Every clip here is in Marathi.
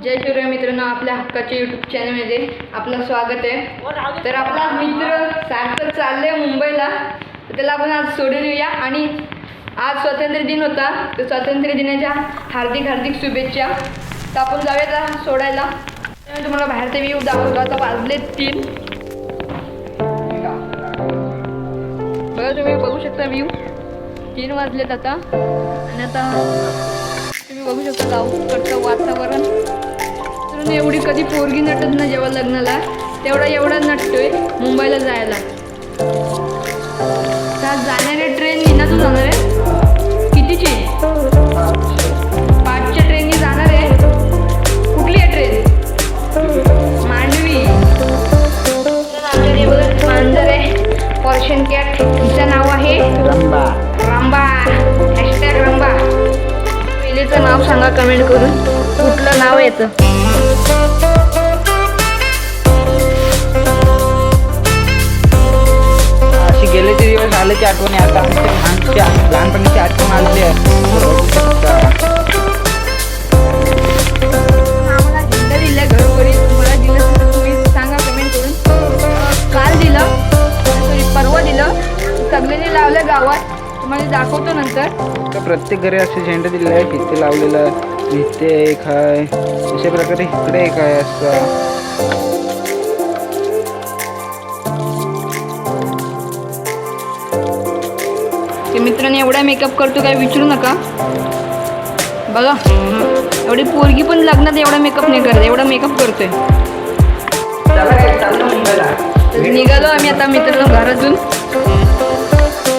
जय शिवराय मित्रांनो, आपल्या हक्काच्या यूट्यूब चॅनलमध्ये आपलं स्वागत आहे। तर आपला मित्र सार्थक चालले मुंबईला, तर त्याला आपण आज सोडून येऊया। आणि आज स्वातंत्र्य दिन होता, तर स्वातंत्र्य दिनाच्या हार्दिक हार्दिक शुभेच्छा। तर आपण जाऊया सोडायला। तुम्हाला बाहेरचा व्ह्यू दाखवतो। आता वाजले 3 बघा, तुम्ही बघू शकता व्ह्यू 3 वाजलेत आता। आणि आता तुम्ही बघू शकता गावकडचं वातावरण। तर एवढी कधी पोरगी नटत ना जेव्हा लग्नाला, एवढा नटतोय मुंबईला जायला। तर जाणारे ट्रेन निनातून जाणार आहे। कितीची? 5च्या ट्रेननी जाणार आहे। कुठली आहे ट्रेन? मांडवी। तर आमच्याकडे बघा मांजर आहे, पर्शियन कॅट। तिचं नाव आहे रंबा। रंबा #रंबा। पहिलेचं नाव सांगा कमेंट करून, कुठलं नाव येतं। अशी गेले ते दिवस आले की आठवणी आता आमच्या लहानपणीची आठवण आली आहे। आम्हाला झेंडा दिला घरोघरी, तुम्हाला दिलं तर तुम्ही सांगा कमेंट करून। काल दिलं, सॉरी परवा दिलं, सगळ्यांनी लावलं गावात, तुम्हाला दाखवतो नंतर। प्रत्येक घरी असे झेंडे दिले आहे, इथे लावलेलं, इथे एक आहे, अशा प्रकारे इकडे एक आहे असं। मित्रांनी एवढा मेकअप करतो काय विचारू नका। बघा, एवढी पोरगी पण लग्नात एवढा मेकअप नाही करत, एवढा मेकअप करतोय। निघालो आम्ही आता मित्रांनो घरातून।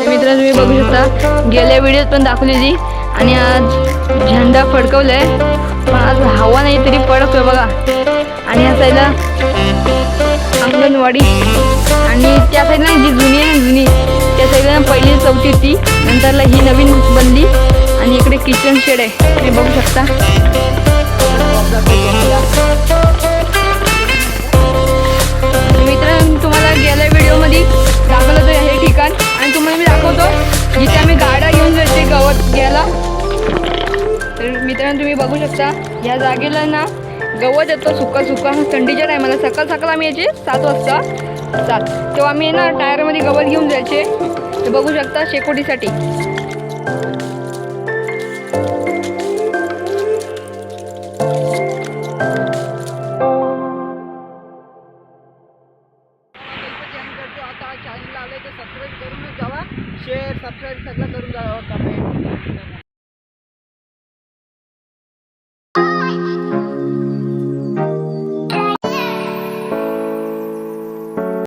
मित्रांनो तुम्ही बघू शकता, गेल्या व्हिडिओत पण दाखवलेली। आणि आज झेंडा फडकवलाय, पण आज हवा नाही तरी फडकतोय बघा। आणि या साईडला अंगणवाडी, आणि त्या साईडला जी जुनी आहे जुनी, त्या साईडला पहिली चौथी होती, नंतरला ही नवीन बनली। आणि इकडे किचन शेड आहे, तुम्ही बघू शकता। मित्रांनो तुम्हाला गेल्या व्हिडिओमध्ये दाखवलं तर हे ठिकाण, आणि तुम्हाला मी दाखवतो जिथे आम्ही गाड्या घेऊन जायचे गवत घ्यायला। तर मित्रांनो तुम्ही बघू शकता, या जागेला ना गवत येतो सुका थंडीच्या टायमाला। सकाळ आम्ही यायचे 7 वाजता, तेव्हा आम्ही ना टायरमध्ये गवत घेऊन जायचे। ते बघू शकता शेकोटीसाठी। चॅनल लावले तर सबस्क्राईब करून जावा, शेअर सबस्क्राईब सगळं करून जावा, कमेंट